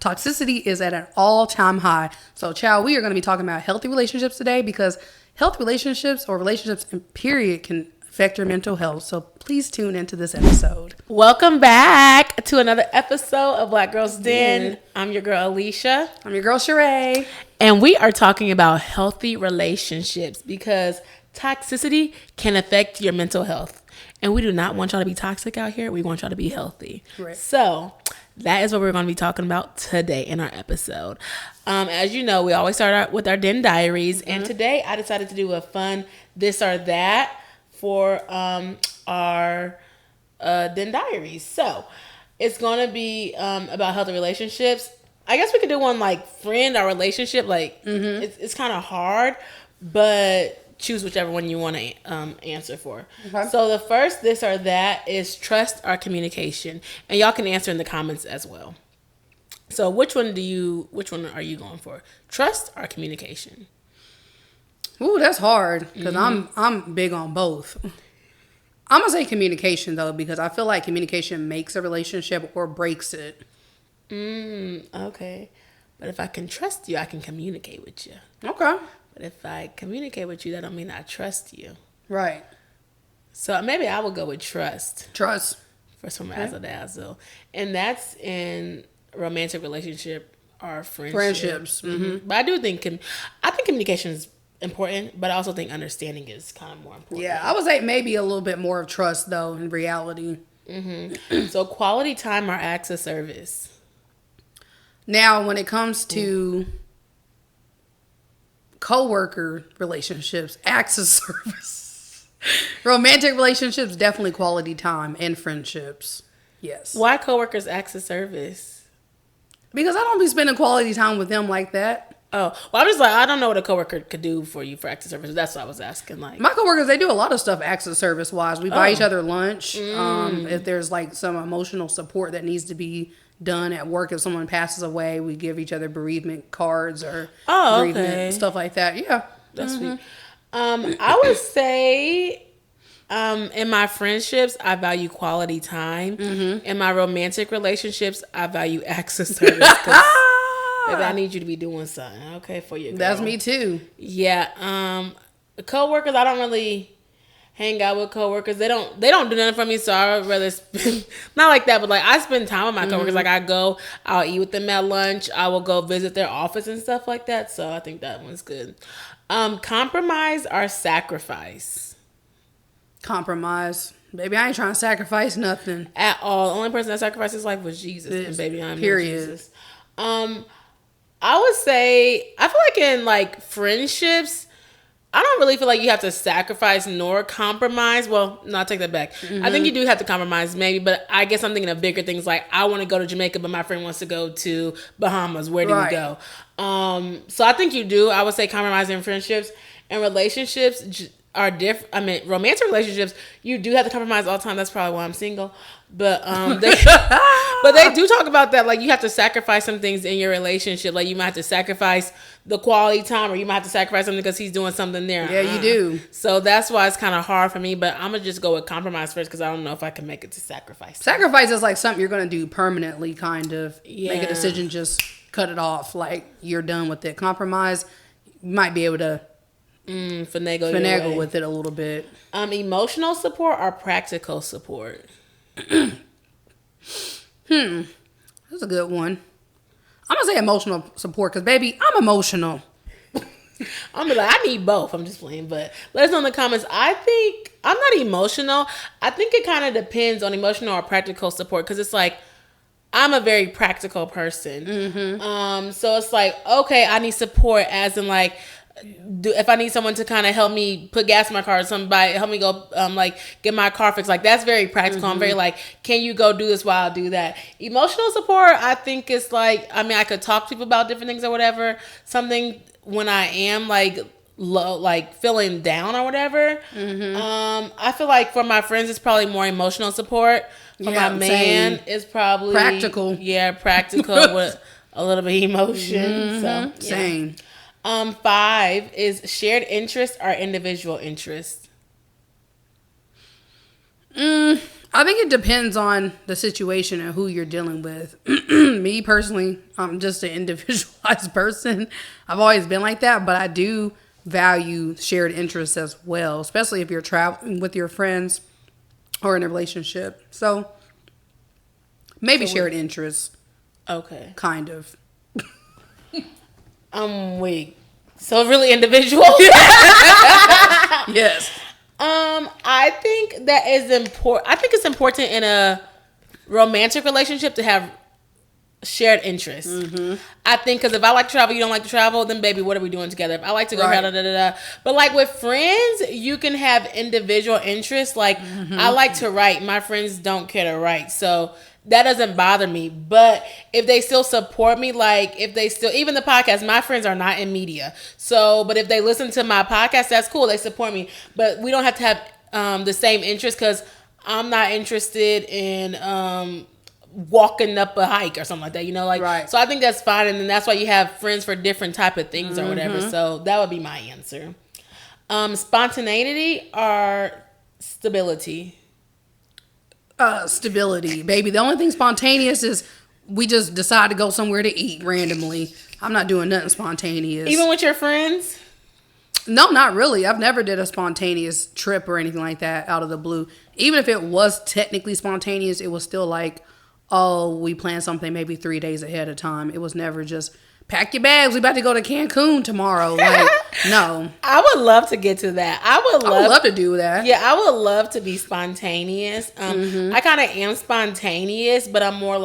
toxicity is at an all-time high. So, child, we are going to be talking about healthy relationships today because healthy relationships or relationships in period can affect your mental health. So please tune into this episode. Welcome back to another episode of Black Girls Den. I'm your girl, Alieshia. I'm your girl, Surea. And we are talking about healthy relationships because toxicity can affect your mental health. And we do not want y'all to be toxic out here. We want y'all to be healthy. Right. So that is what we're going to be talking about today in our episode. As you know, we always start out with our Den Diaries. Mm-hmm. And today I decided to do a fun this or that for our Den Diaries. So it's going to be about healthy relationships. I guess we could do one like friend or relationship. Like it's kind of hard, but choose whichever one you want to answer for. Okay. So the first this or that is trust or communication, and y'all can answer in the comments as well. So which one are you going for? Trust or communication? Ooh, that's hard because I'm big on both. I'm gonna say communication though because I feel like communication makes a relationship or breaks it. Okay, but if I can trust you, I can communicate with you. Okay. But if I communicate with you, that don't mean I trust you. Right. So maybe I would go with trust. Trust. For some razzle dazzle, and that's in romantic relationship or friendships. Mm-hmm. But I do think communication is important, but I also think understanding is kind of more important. Yeah, I would say maybe a little bit more of trust though in reality. So quality time or acts of service. Now, when it comes to co-worker relationships, acts of service, romantic relationships, definitely quality time, and friendships. Yes. Why co-workers acts of service? Because I don't be spending quality time with them like that. Oh, well, I'm just like, I don't know what a coworker could do for you for acts of service. That's what I was asking. Like, my coworkers, they do a lot of stuff acts of service wise. We buy each other lunch. If there's like some emotional support that needs to be done at work, if someone passes away, we give each other bereavement cards or bereavement stuff like that. Yeah, that's sweet. I would say, in my friendships, I value quality time. In my romantic relationships, I value acts of service. If I need you to be doing something, okay, for your girl. That's me too. Yeah. Coworkers, I don't really hang out with coworkers. They don't do nothing for me, so I would rather spend not like that, but like I spend time with my coworkers. Like I'll eat with them at lunch. I will go visit their office and stuff like that. So I think that one's good. Compromise or sacrifice? Compromise. Baby, I ain't trying to sacrifice nothing. At all. The only person that sacrificed his life was Jesus. And baby, I'm period. Jesus. I would say, I feel like in like friendships, I don't really feel like you have to sacrifice nor compromise. Well, no, I take that back. I think you do have to compromise maybe, but I guess I'm thinking of bigger things like I want to go to Jamaica, but my friend wants to go to Bahamas. Where do we go? So I think you do. I would say compromise in friendships and relationships are different. I mean, romantic relationships, you do have to compromise all the time. That's probably why I'm single. But they do talk about that. Like, you have to sacrifice some things in your relationship. Like, you might have to sacrifice the quality time, or you might have to sacrifice something because he's doing something there. Yeah, you do. So that's why it's kind of hard for me. But I'm going to just go with compromise first because I don't know if I can make it to sacrifice. Sacrifice is like something you're going to do permanently, kind of. Yeah. Make a decision, just cut it off. Like, you're done with it. Compromise, you might be able to finagle with it a little bit. Emotional support or practical support? That's a good one. I'm gonna say emotional support because baby, I'm emotional. I'm like, I need both. I'm just playing, but let us know in the comments. I think I'm not emotional. I think it kind of depends on emotional or practical support because it's like I'm a very practical person. So it's like, okay, I need support as in like, if I need someone to kind of help me put gas in my car or somebody help me go like get my car fixed, like that's very practical. I'm very like, can you go do this while I do that? Emotional support, I think it's like, I mean, I could talk to people about different things or whatever, something when I am like low, like feeling down or whatever. I feel like for my friends it's probably more emotional support. For my man it's probably practical. Yeah, practical with a little bit of emotion. So yeah. Same. 5 is shared interest or individual interest. I I think it depends on the situation and who you're dealing with. Me personally, I'm just an individualized person. I've always been like that, but I do value shared interests as well, especially if you're traveling with your friends or in a relationship. So maybe shared interests. Okay. Kind of. Wait. So really individual? Yes. I think that is important. I think it's important in a romantic relationship to have shared interests. Mm-hmm. I think because if I like to travel, you don't like to travel, then baby, what are we doing together? If I like to go but like with friends, you can have individual interests. Like I like to write. My friends don't care to write, so that doesn't bother me. But if they still support me, like if they still, even the podcast, my friends are not in media. So, but if they listen to my podcast, that's cool. They support me. But we don't have to have the same interest because I'm not interested in walking up a hike or something like that, you know? Like, right. So I think that's fine. And then that's why you have friends for different type of things or whatever. So that would be my answer. Spontaneity or stability? Stability, baby. The only thing spontaneous is we just decide to go somewhere to eat randomly. I'm not doing nothing spontaneous. Even with your friends? No, not really. I've never did a spontaneous trip or anything like that out of the blue. Even if it was technically spontaneous, it was still like, oh, we planned something maybe 3 days ahead of time. It was never just pack your bags. We about to go to Cancun tomorrow. Like, no. I would love to get to that. I would love to do that. Yeah, I would love to be spontaneous. I kind of am spontaneous, but I'm more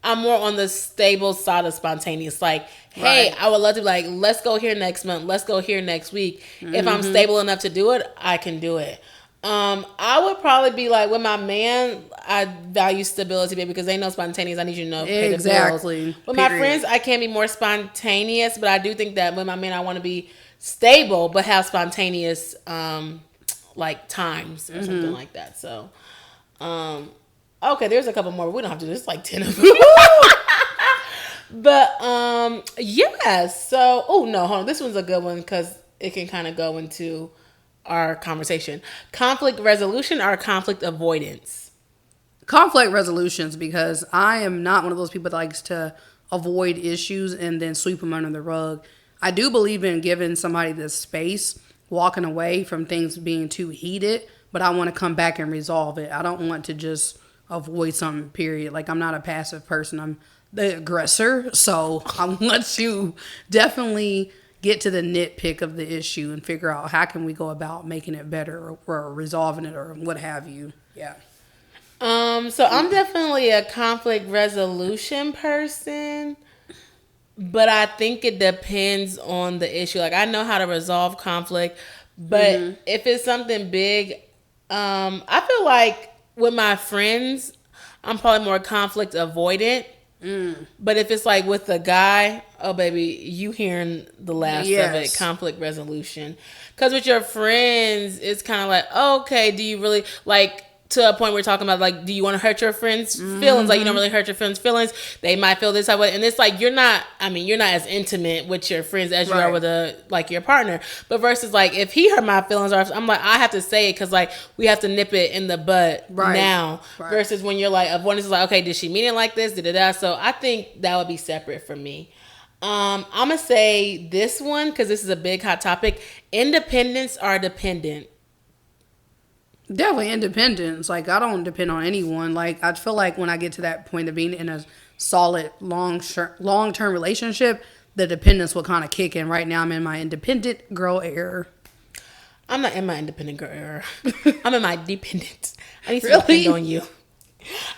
on the stable side of spontaneous. Like, hey, right. I would love to be like, let's go here next month. Let's go here next week. If I'm stable enough to do it, I can do it. I would probably be like with my man, I value stability, baby, because they know spontaneous. I need you to know pay exactly. the bills. With my friends, I can be more spontaneous, but I do think that with my man, I want to be stable, but have spontaneous, like times or something like that. So, okay, there's a couple more. But we don't have to do this. Like 10 of them. But yeah. So, oh no, hold on. This one's a good one because it can kind of go into our conversation. Conflict resolution or conflict avoidance? Conflict resolutions, because I am not one of those people that likes to avoid issues and then sweep them under the rug. I do believe in giving somebody the space, walking away from things being too heated, but I want to come back and resolve it. I don't want to just avoid something, period. Like, I'm not a passive person. I'm the aggressor. So I want to definitely get to the nitpick of the issue and figure out how can we go about making it better or resolving it or what have you. Yeah. So I'm definitely a conflict resolution person, but I think it depends on the issue. Like, I know how to resolve conflict, but if it's something big, I feel like with my friends, I'm probably more conflict avoidant. But if it's like with a guy, oh baby, you hearing the last of it, conflict resolution. Because with your friends, it's kind of like, okay, do you really, like, to a point we're talking about, like, do you want to hurt your friends' feelings? Like, you don't really hurt your friends' feelings. They might feel this type of way. And it's like, you're not as intimate with your friends as you are with your partner. But versus, like, if he hurt my feelings, or if, I'm like, I have to say it because, like, we have to nip it in the bud now. Right. Versus when you're like, avoidance is like, okay, did she mean it like this? Da-da-da. So I think that would be separate for me. I'm going to say this one because this is a big hot topic. Independence or dependent? Definitely independence. Like, I don't depend on anyone. Like, I feel like when I get to that point of being in a solid long-term relationship, the dependence will kind of kick in. Right now, I'm in my independent girl era. I'm not in my independent girl era. I'm in my dependent. I need to depend on you.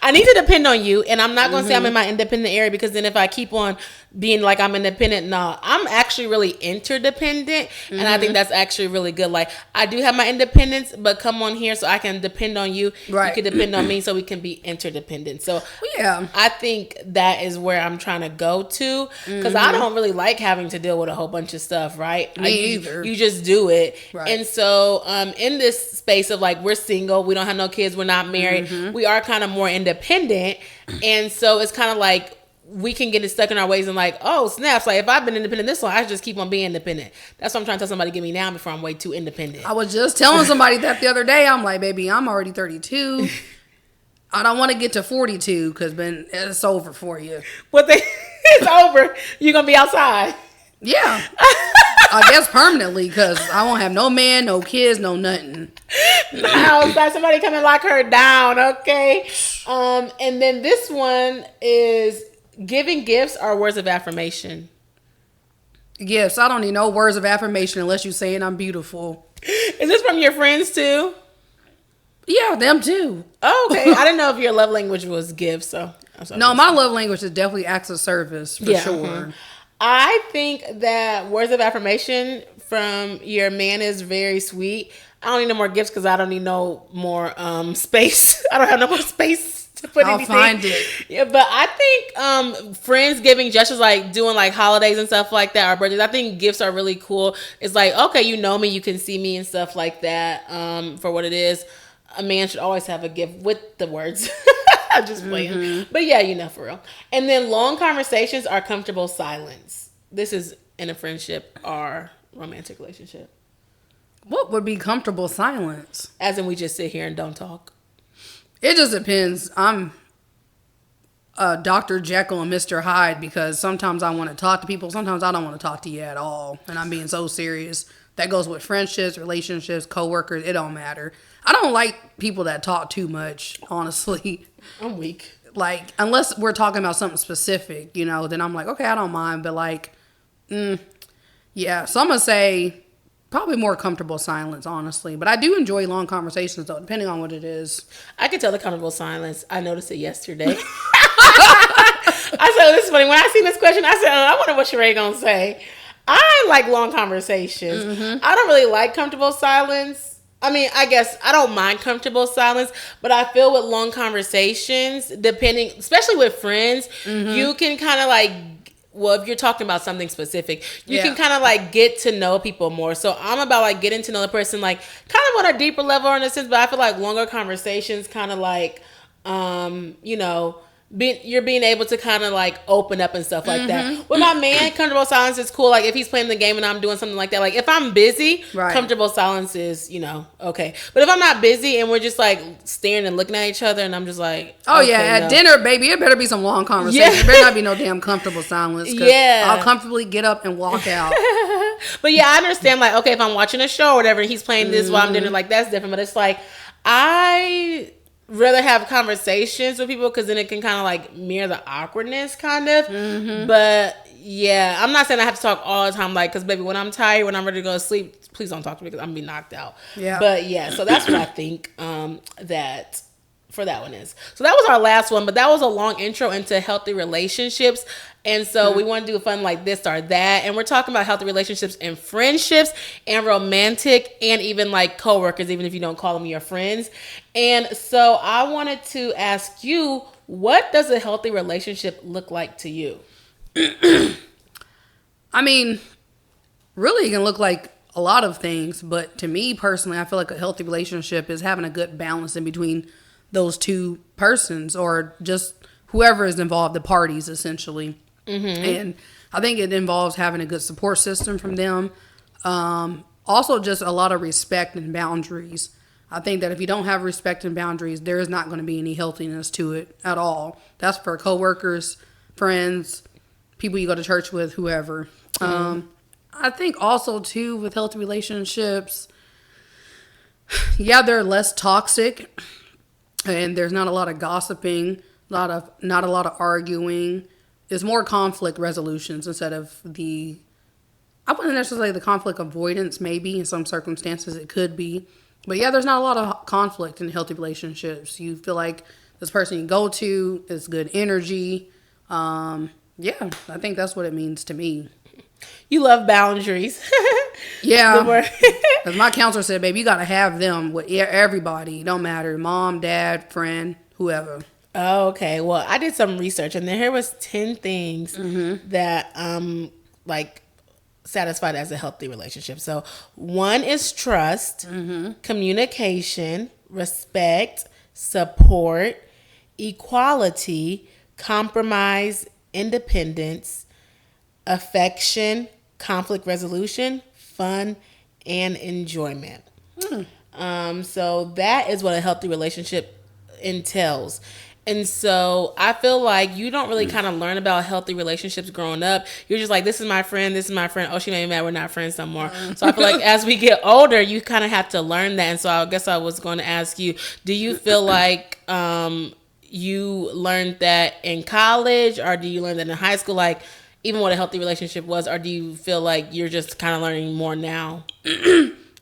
I need to depend on you, and I'm not going to say I'm in my independent area because then if I keep on being like I'm independent, no, I'm actually really interdependent, and I think that's actually really good. Like, I do have my independence, but come on here so I can depend on you. Right. You can depend on me so we can be interdependent. So yeah, I think that is where I'm trying to go to because I don't really like having to deal with a whole bunch of stuff, right? Me either. You just do it. Right. And so in this space of like, we're single, we don't have no kids, we're not married, we are kind of more independent, and so it's kind of like we can get it stuck in our ways and like, oh snaps, like if I've been independent this long, I should just keep on being independent. That's what I'm trying to tell somebody, get me now before I'm way too independent. I was just telling somebody that the other day. I'm like, baby, I'm already 32. I don't want to get to 42 because then it's over for you. But it's over. You're going to be outside. Yeah. I guess permanently because I won't have no man, no kids, no nothing. Outside, somebody come and lock her down, okay? And then this one is giving gifts or words of affirmation. Gifts. I don't need no words of affirmation unless you're saying I'm beautiful. Is this from your friends too? Yeah, them too. Oh, okay. I didn't know if your love language was gifts. No, my love language is definitely acts of service for sure. Mm-hmm. I think that words of affirmation from your man is very sweet. I don't need no more gifts because I don't need no more space. I don't have no more space to put anything. I'll find it. Yeah, but I think friends giving gestures like doing like holidays and stuff like that or birthdays. I think gifts are really cool. It's like, okay, you know me, you can see me and stuff like that for what it is. A man should always have a gift with the words. I'm just playing. Mm-hmm. But yeah, for real. And then long conversations are comfortable silence. This is in a friendship or romantic relationship. What would be comfortable silence? As in we just sit here and don't talk. It just depends. I'm Dr. Jekyll and Mr. Hyde because sometimes I want to talk to people. Sometimes I don't want to talk to you at all. And I'm being so serious. That goes with friendships, relationships, coworkers. It don't matter. I don't like people that talk too much, honestly. I'm weak. Like, unless we're talking about something specific, then I'm like, okay, I don't mind. But like, yeah. So I'm going to say probably more comfortable silence, honestly. But I do enjoy long conversations, though, depending on what it is. I can tell the comfortable silence. I noticed it yesterday. I said, this is funny. When I seen this question, I said, I wonder what Sheree going to say. I like long conversations. Mm-hmm. I don't really like comfortable silence. I mean, I guess I don't mind comfortable silence, but I feel with long conversations, depending, especially with friends, you can kind of like, well, if you're talking about something specific, you can kind of like get to know people more. So I'm about like getting to know the person, like kind of on a deeper level in a sense, but I feel like longer conversations kind of like, you're being able to kind of like open up and stuff like that. With my man, comfortable silence is cool. Like if he's playing the game and I'm doing something like that, like if I'm busy, comfortable silence is, okay. But if I'm not busy and we're just like staring and looking at each other and I'm just like, at dinner, baby, it better be some long conversation. It better not be no damn comfortable silence. I'll comfortably get up and walk out. But yeah, I understand like, okay, if I'm watching a show or whatever and he's playing this while I'm dinner, like that's different. But it's like, I rather have conversations with people because then it can kind of like mirror the awkwardness kind of. But yeah, I'm not saying I have to talk all the time, like, because baby, when I'm tired, when I'm ready to go to sleep, please don't talk to me because I'm gonna be knocked out. Yeah. But yeah, so that's what I think that for that one is. So that was our last one, but that was a long intro into healthy relationships. And so we want to do a fun like this or that. And we're talking about healthy relationships and friendships and romantic and even like coworkers, even if you don't call them your friends. And so I wanted to ask you, what does a healthy relationship look like to you? I mean, really it can look like a lot of things. But to me personally, I feel like a healthy relationship is having a good balance in between those two persons or just whoever is involved, the parties essentially. And I think it involves having a good support system from them. Also just a lot of respect and boundaries. I think that if you don't have respect and boundaries, there is not going to be any healthiness to it at all. That's for coworkers, friends, people you go to church with, whoever. I think also too with healthy relationships, they're less toxic and there's not a lot of gossiping, not a lot of arguing. It's more conflict resolutions instead of I wouldn't necessarily say the conflict avoidance, maybe in some circumstances it could be. But yeah, there's not a lot of conflict in healthy relationships. You feel like this person you go to is good energy. I think that's what it means to me. You love boundaries. Yeah. As my counselor said, baby, you got to have them with everybody. It don't matter. Mom, dad, friend, whoever. Okay, well, I did some research, and here was 10 things that like satisfied as a healthy relationship. So 1 is trust, communication, respect, support, equality, compromise, independence, affection, conflict resolution, fun, and enjoyment. So that is what a healthy relationship entails. And so I feel like you don't really kind of learn about healthy relationships growing up. You're just like, this is my friend, this is my friend. Oh, she made me mad, we're not friends no more. So I feel like as we get older, you kind of have to learn that. And so I guess I was going to ask you, do you feel like you learned that in college, or do you learn that in high school, like even what a healthy relationship was, or do you feel like you're just kind of learning more now?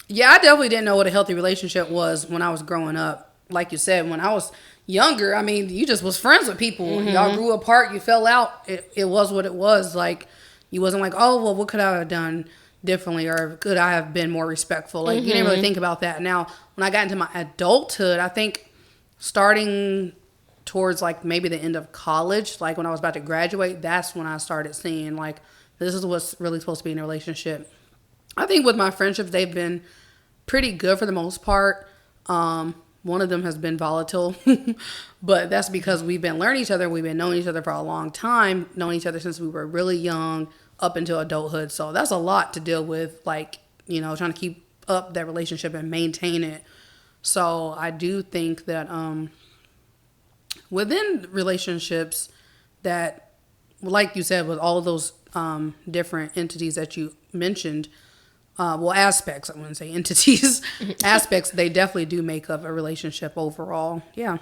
Yeah, I definitely didn't know what a healthy relationship was when I was growing up. Like you said, when I was younger, I mean, you just was friends with people. Mm-hmm. Y'all grew apart, you fell out. It was what it was. Like, you wasn't like, oh, well, what could I have done differently, or could I have been more respectful? Like, you didn't really think about that. Now, when I got into my adulthood, I think starting towards like maybe the end of college, like when I was about to graduate, that's when I started seeing like, this is what's really supposed to be in a relationship. I think with my friendships, they've been pretty good for the most part. One of them has been volatile, but that's because we've been learning each other. We've been knowing each other for a long time, knowing each other since we were really young up until adulthood. So that's a lot to deal with, like, you know, trying to keep up that relationship and maintain it. So I do think that within relationships that, like you said, with all of those different entities that you mentioned, aspects, I wouldn't say entities, aspects, they definitely do make up a relationship overall. Yeah.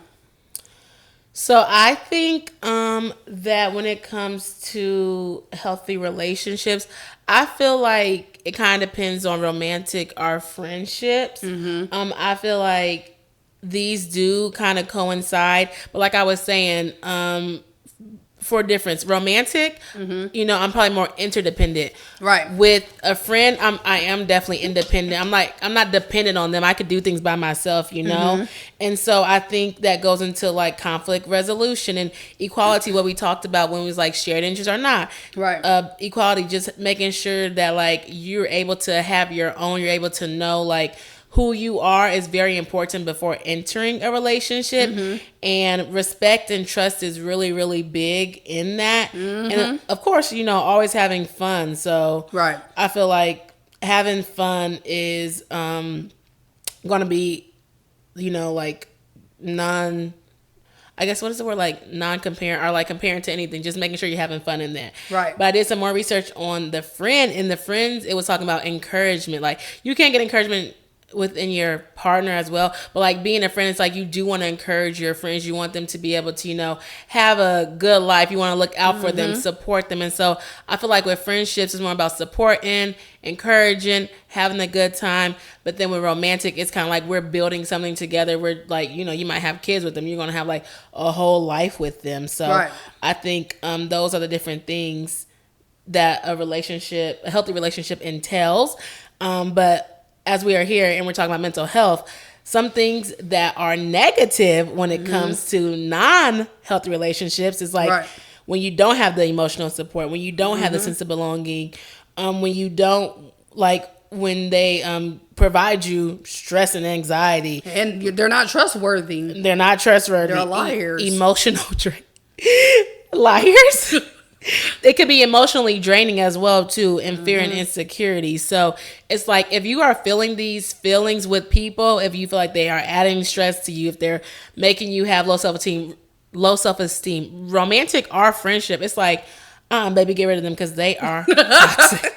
So I think that when it comes to healthy relationships, I feel like it kind of depends on romantic or friendships. I feel like these do kind of coincide, but like I was saying, for difference, romantic, you know, I'm probably more interdependent. Right. With a friend, I am definitely independent. I'm not dependent on them. I could do things by myself, you know? And so I think that goes into like conflict resolution and equality, what we talked about when it was like shared interests or not. Right. Equality, just making sure that like you're able to have your own, you're able to know like who you are is very important before entering a relationship. And respect and trust is really, really big in that. And of course, you know, always having fun. So right. I feel like having fun is going to be, you know, like I guess what is the word, like non-comparing or like comparing to anything, just making sure you're having fun in that. Right. But I did some more research on the friend. In the friends, it was talking about encouragement. Like you can't get encouragement within your partner as well, but like being a friend, it's like you do want to encourage your friends. You want them to be able to, you know, have a good life. You want to look out for them, support them. And so I feel like with friendships, it's more about supporting, encouraging, having a good time. But then with romantic, it's kind of like we're building something together. We're like, you know, you might have kids with them. You're going to have like a whole life with them. So right. I think those are the different things that a healthy relationship entails. But as we are here and we're talking about mental health, some things that are negative when it comes to non-healthy relationships is like when you don't have the emotional support, when you don't have the sense of belonging, when you don't when they provide you stress and anxiety. And they're not trustworthy. They're not trustworthy. They're liars. Emotional liars. It could be emotionally draining as well too, and fear and insecurity. So it's like if you are feeling these feelings with people, if you feel like they are adding stress to you, if they're making you have low self-esteem, romantic or friendship, it's like, baby, get rid of them because they are toxic.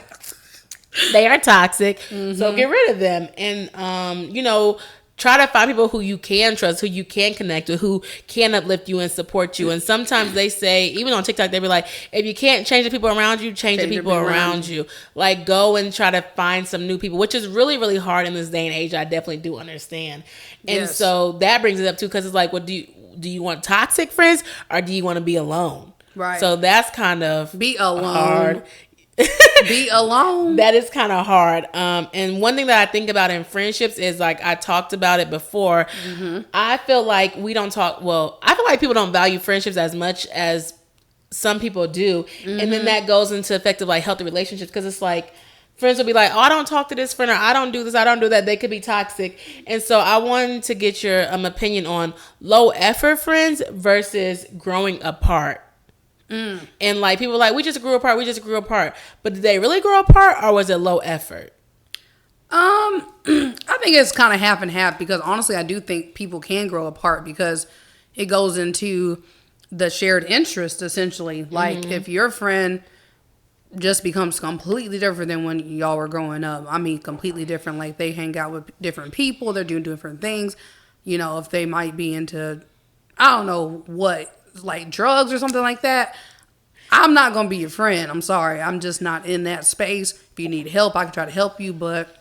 They are toxic. So get rid of them. And, you know, try to find people who you can trust, who you can connect with, who can uplift you and support you. And sometimes they say, even on TikTok, they be like, if you can't change the people around you, change the people around you. Like, go and try to find some new people, which is really, really hard in this day and age. I definitely do understand. And so that brings it up too, because it's like, what do you want toxic friends, or do you want to be alone? Right. So that's kind of be alone. Hard. Be alone. That is kind of hard. And one thing that I think about in friendships is, like, I talked about it before. I feel like I feel like people don't value friendships as much as some people do. And then that goes into effective, like, healthy relationships, because it's like friends will be like, oh, I don't talk to this friend, or I don't do this, I don't do that. They could be toxic. And so I wanted to get your opinion on low effort friends versus growing apart. And like people are like, we just grew apart. But did they really grow apart, or was it low effort? I think it's kind of half and half, because honestly, I do think people can grow apart, because it goes into the shared interest, essentially. Like, if your friend just becomes completely different than when y'all were growing up. I mean, completely different. Like, they hang out with different people. They're doing different things. You know, if they might be into, I don't know what, like drugs or something like that, I'm not going to be your friend. I'm sorry. I'm just not in that space. If you need help, I can try to help you. But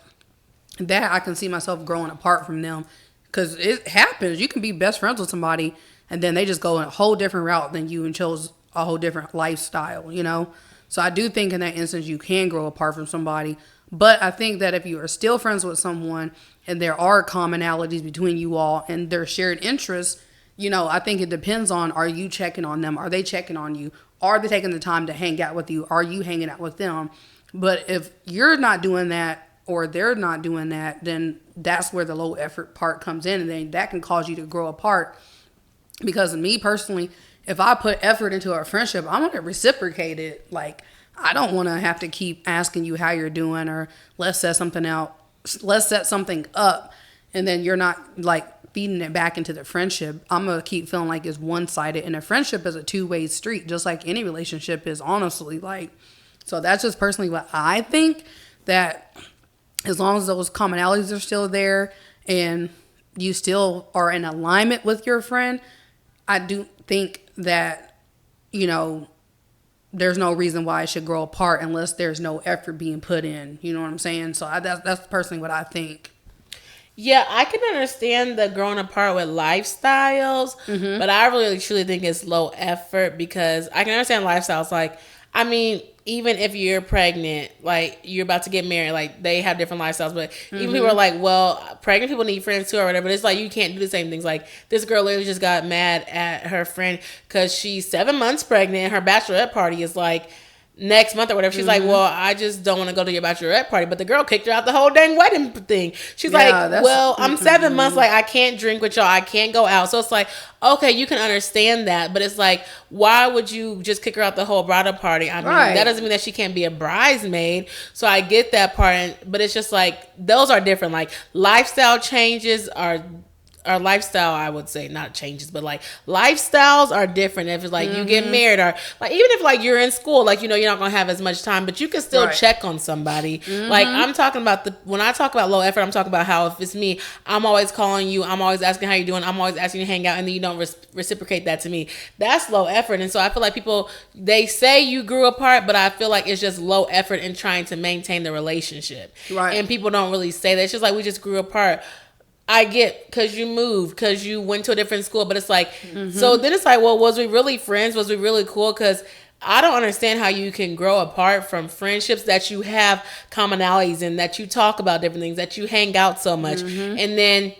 that, I can see myself growing apart from them. Because it happens. You can be best friends with somebody, and then they just go in a whole different route than you and chose a whole different lifestyle, you know? So I do think in that instance you can grow apart from somebody. But I think that if you are still friends with someone and there are commonalities between you all and their shared interests, you know, I think it depends on, are you checking on them? Are they checking on you? Are they taking the time to hang out with you? Are you hanging out with them? But if you're not doing that or they're not doing that, then that's where the low effort part comes in. And then that can cause you to grow apart. Because me personally, if I put effort into a friendship, I want to reciprocate it. Like, I don't want to have to keep asking you how you're doing, or let's set something out. Let's set something up, and then you're not like feeding it back into the friendship. I'm going to keep feeling like it's one-sided, and a friendship is a two-way street, just like any relationship is, honestly. Like, so that's just personally what I think, that as long as those commonalities are still there and you still are in alignment with your friend, I do think that, you know, there's no reason why it should grow apart unless there's no effort being put in. You know what I'm saying? So that's personally what I think. Yeah, I can understand the growing apart with lifestyles, but I really truly think it's low effort, because I can understand lifestyles. Like, I mean, even if you're pregnant, like you're about to get married, like they have different lifestyles, but even people are like, well, pregnant people need friends too or whatever, but it's like you can't do the same things. Like, this girl literally just got mad at her friend because she's 7 months pregnant. Her bachelorette party is like next month or whatever. She's like, well, I just don't want to go to your bachelorette party, but the girl kicked her out the whole dang wedding thing. She's like, well, I'm 7 months, like I can't drink with y'all, I can't go out. So it's like, okay, you can understand that, but it's like, why would you just kick her out the whole bridal party? I mean, that doesn't mean that she can't be a bridesmaid. So I get that part, but it's just like, those are different. Like, lifestyle changes are lifestyle, I would say, not changes, but like lifestyles are different. If it's like you get married, or like even if like you're in school, like, you know, you're not gonna have as much time, but you can still check on somebody. Like, I'm talking about when I talk about low effort, I'm talking about how if it's me, I'm always calling you, I'm always asking how you're doing, I'm always asking you to hang out, and then you don't reciprocate that to me. That's low effort. And so I feel like people, they say you grew apart, but I feel like it's just low effort in trying to maintain the relationship. And people don't really say that. It's just like, we just grew apart. I get, because you moved, because you went to a different school, but it's like, so then it's like, well, was we really friends? Was we really cool? Because I don't understand how you can grow apart from friendships that you have commonalities in, that you talk about different things, that you hang out so much, and then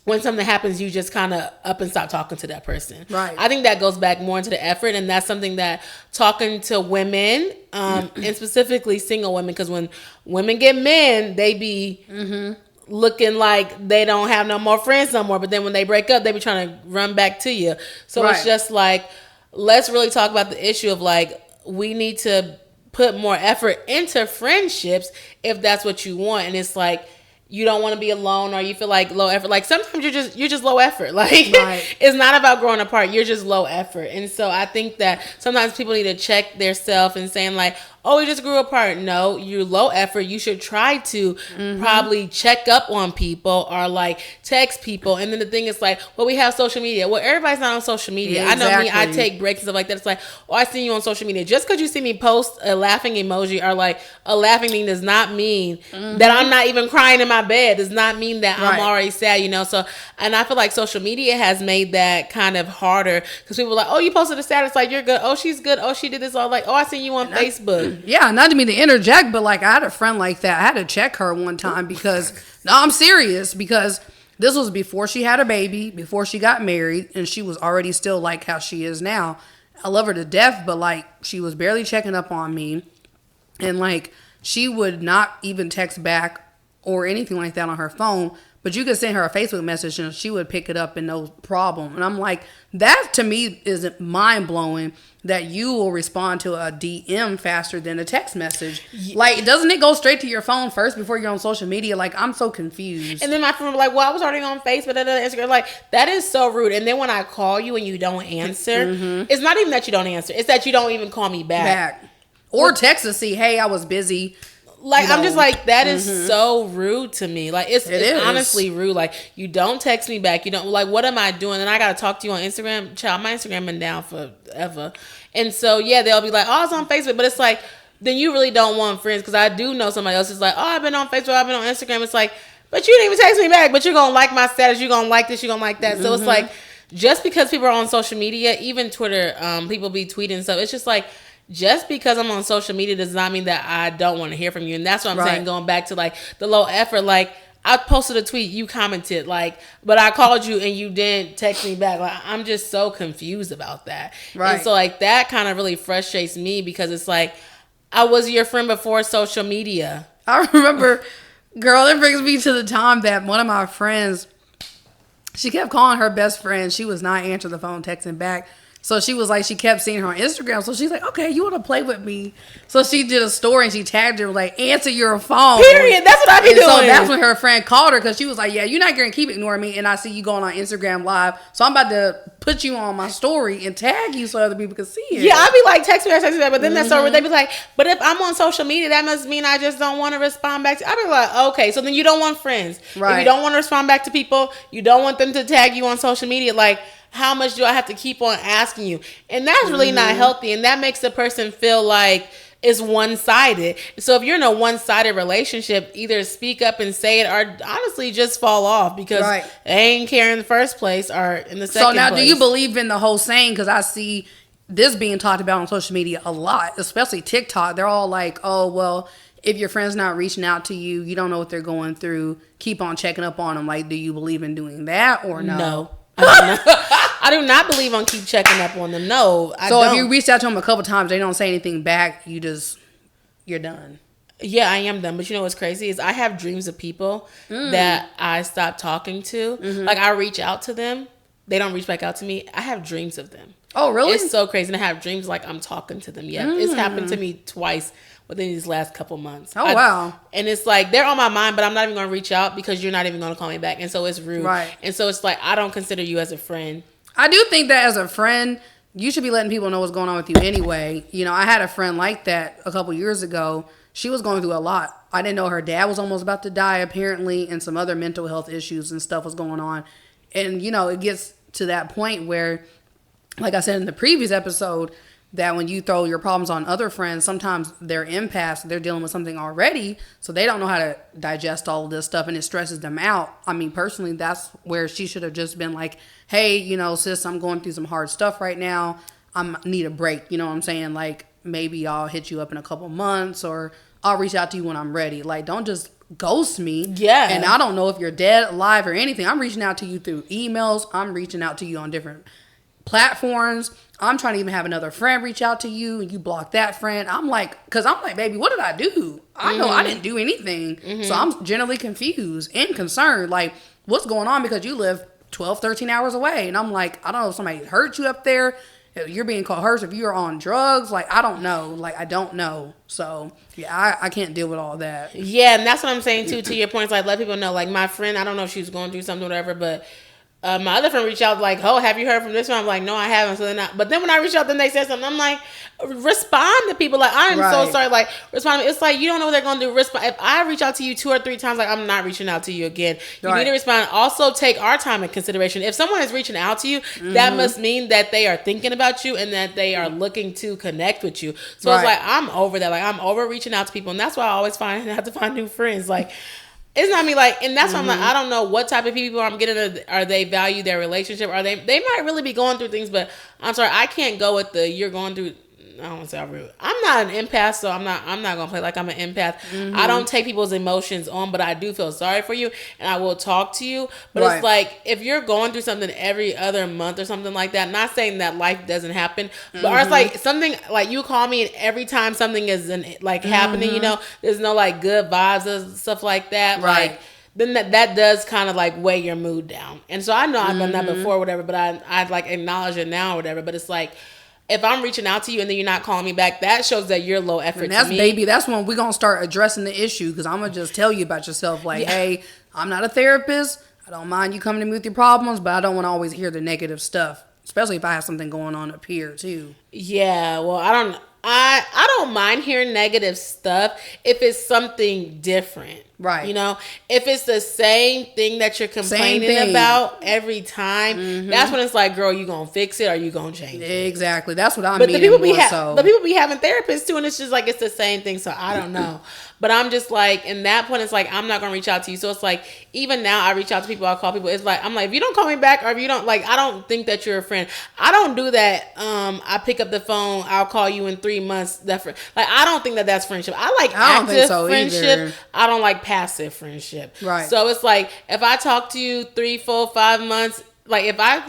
when something happens, you just kind of up and stop talking to that person. I think that goes back more into the effort, and that's something that talking to women, and specifically single women, because when women get men, they be looking like they don't have no more friends no more, but then when they break up, they be trying to run back to you. So it's just like, let's really talk about the issue of like, we need to put more effort into friendships if that's what you want. And it's like, you don't want to be alone, or you feel like low effort. Like, sometimes you're just low effort. Like, it's not about growing apart. You're just low effort. And so I think that sometimes people need to check their self and saying like, oh, we just grew apart. No, you're low effort. You should try to probably check up on people, or like text people. And then the thing is like, well, we have social media. Well, everybody's not on social media. I know me, I take breaks and stuff like that. It's like, oh, I see you on social media. Just because you see me post a laughing emoji or like a laughing thing does not mean that I'm not even crying in my bed. Does not mean that I'm already sad, you know? So, and I feel like social media has made that kind of harder, because people are like, oh, you posted a status, like you're good. Oh, she's good. Oh, she did this. All like, oh, I see you on Facebook. Yeah, not to mean to interject, but like, I had a friend like that. I had to check her one time because, no, I'm serious, because this was before she had a baby, before she got married, and she was already still like how she is now. I love her to death, but like, she was barely checking up on me, and like, she would not even text back or anything like that on her phone, But you could send her a Facebook message and she would pick it up and no problem. And I'm like, that to me is mind blowing that you will respond to a DM faster than a text message. Like, doesn't it go straight to your phone first before you're on social media? Like, I'm so confused. And then my friend was like, well, I was already on Facebook, Instagram. Like, that is so rude. And then when I call you and you don't answer, it's not even that you don't answer. It's that you don't even call me back. Or text to see, hey, I was busy. Like, I'm just like, that is so rude to me. Like, it's honestly rude. Like, you don't text me back. You don't, like, what am I doing? And I got to talk to you on Instagram. Child, my Instagram been down forever. And so, yeah, they'll be like, oh, it's on Facebook. But it's like, then you really don't want friends. Because I do know somebody else is like, oh, I've been on Facebook, I've been on Instagram. It's like, but you didn't even text me back. But you're going to like my status. You're going to like this. You're going to like that. So it's like, just because people are on social media, even Twitter, people be tweeting stuff. It's just like, just because I'm on social media does not mean that I don't want to hear from you. And that's what I'm saying, going back to like the low effort. Like, I posted a tweet, you commented, like, but I called you and you didn't text me back. Like, I'm just so confused about that. Right. And so like that kind of really frustrates me because it's like, I was your friend before social media. I remember, girl, it brings me to the time that one of my friends, she kept calling her best friend. She was not answering the phone, texting back. So she was like, she kept seeing her on Instagram. So she's like, okay, you want to play with me? So she did a story and she tagged her like, answer your phone. Period. That's what I be doing. So that's when her friend called her because she was like, yeah, you're not going to keep ignoring me. And I see you going on Instagram live. So I'm about to put you on my story and tag you so other people can see it. Yeah, I'd be like, text me, but then that's so rude. They'd be like, but if I'm on social media, that must mean I just don't want to respond back to you. I'd be like, okay, so then you don't want friends. Right. If you don't want to respond back to people, you don't want them to tag you on social media, like, how much do I have to keep on asking you? And that's really not healthy. And that makes the person feel like it's one-sided. So if you're in a one-sided relationship, either speak up and say it or honestly just fall off because they ain't care in the first place or in the second place. So now do you believe in the whole saying? Because I see this being talked about on social media a lot, especially TikTok. They're all like, oh, well, if your friend's not reaching out to you, you don't know what they're going through. Keep on checking up on them. Like, do you believe in doing that or no? No. I do not believe on keep checking up on them. No, I don't. So if you reach out to them a couple times, they don't say anything back, you're done. Yeah, I am done. But you know what's crazy is I have dreams of people that I stopped talking to. Like, I reach out to them. They don't reach back out to me. I have dreams of them. Oh, really? It's so crazy. And I have dreams like I'm talking to them. Yeah, it's happened to me twice within these last couple months. Oh, wow. And it's like, they're on my mind, but I'm not even going to reach out because you're not even going to call me back. And so it's rude. Right. And so it's like, I don't consider you as a friend. I do think that as a friend, you should be letting people know what's going on with you anyway. You know, I had a friend like that a couple years ago. She was going through a lot. I didn't know her dad was almost about to die, apparently, and some other mental health issues and stuff was going on. And, you know, it gets to that point where, like I said in the previous episode, that when you throw your problems on other friends, sometimes they're empaths, they're dealing with something already, so they don't know how to digest all of this stuff, and it stresses them out. I mean, personally, that's where she should have just been like, hey, you know, sis, I'm going through some hard stuff right now. I need a break, you know what I'm saying? Like, maybe I'll hit you up in a couple months, or I'll reach out to you when I'm ready. Like, don't just ghost me. Yeah. And I don't know if you're dead, alive, or anything. I'm reaching out to you through emails. I'm reaching out to you on different platforms. I'm trying to even have another friend reach out to you and you block that friend. I'm like, baby, what did I do? I know I didn't do anything. So I'm generally confused and concerned. Like, what's going on? Because you live 12, 13 hours away. And I'm like, I don't know if somebody hurt you up there. If you're being called hurt, if you're on drugs. Like, I don't know. Like, I don't know. So, yeah, I can't deal with all that. Yeah, and that's what I'm saying, too, to your point. It's like, let people know. Like, my friend, I don't know if she was going through something or whatever, but my other friend reached out like, oh, have you heard from this one? I'm like, no, I haven't. So then but then when I reached out, then they said something. I'm like, respond to people. Like, I'm so sorry. Like, respond. It's like, you don't know what they're going to do. Respond. If I reach out to you 2 or 3 times, like, I'm not reaching out to you again. You need to respond. Also, take our time in consideration. If someone is reaching out to you, that must mean that they are thinking about you and that they are looking to connect with you. So it's like, I'm over that. Like, I'm over reaching out to people. And that's why I always have to find new friends. Like, it's not me, like, and that's why I'm like, I don't know what type of people I'm getting. Are they value their relationship? They might really be going through things, but I'm sorry, I can't go with the you're going through. I don't want to say I'm rude. I'm not an empath, so I'm not gonna play like I'm an empath. I don't take people's emotions on, but I do feel sorry for you, and I will talk to you. But it's like, if you're going through something every other month or something like that, not saying that life doesn't happen, but or it's like something like you call me, and every time something is like happening, you know, there's no like good vibes or stuff like that, like. then that does kind of like weigh your mood down. And so I know I've done that before, whatever, but I'd like acknowledge it now, or whatever. But it's like, if I'm reaching out to you and then you're not calling me back, that shows that you're low effort and that's, to me. Baby, that's when we're going to start addressing the issue, because I'm going to just tell you about yourself. Like, hey, I'm not a therapist. I don't mind you coming to me with your problems, but I don't want to always hear the negative stuff, especially if I have something going on up here, too. Yeah, well, I don't mind hearing negative stuff if it's something different. Right. You know, if it's the same thing that you're complaining about every time, that's when it's like, girl, you gonna fix it or you gonna change it? Exactly. That's what I'm But meaning. the people be having therapists too, and it's just like it's the same thing. So I don't know. But I'm just like, in that point, it's like, I'm not going to reach out to you. So it's like, even now I reach out to people, I call people. It's like, I'm like, if you don't call me back, or if you don't, like, I don't think that you're a friend. I don't do that. I pick up the phone, I'll call you in 3 months. Like, I don't think that that's friendship. I like active friendship. Either. I don't like passive friendship. Right. So it's like, if I talk to you 3, 4, 5 months, like if I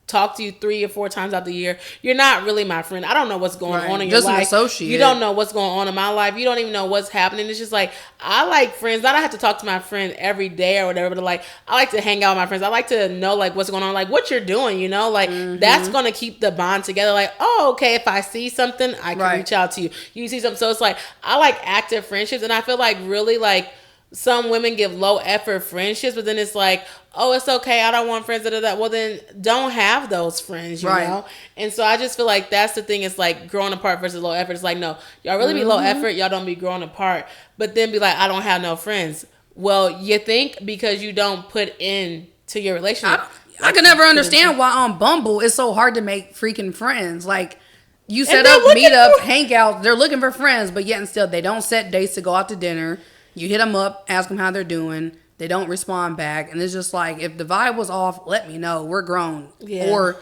talk to you 3 or 4 times out the year, you're not really my friend. I don't know what's going on in your life. Just an associate. You don't know what's going on in my life. You don't even know what's happening. It's just like, I like friends. I don't have to talk to my friend every day or whatever, but like, I like to hang out with my friends. I like to know like what's going on, like what you're doing, you know, like that's going to keep the bond together. Like, oh, okay, if I see something, I can reach out to you. You see something. So it's like, I like active friendships, and I feel like really like some women give low effort friendships, but then it's like, oh, it's okay, I don't want friends, well then don't have those friends, you know? And so I just feel like that's the thing. It's like growing apart versus low effort. It's like, no, y'all really be low effort, y'all don't be growing apart, but then be like, I don't have no friends. Well, you think because you don't put in to your relationship. I can never understand why on Bumble it's so hard to make freaking friends. Like, you set up meetups, hangouts, they're looking for friends, but yet and still they don't set dates to go out to dinner. You hit them up, ask them how they're doing. They don't respond back. And it's just like, if the vibe was off, let me know. We're grown. Yeah. Or,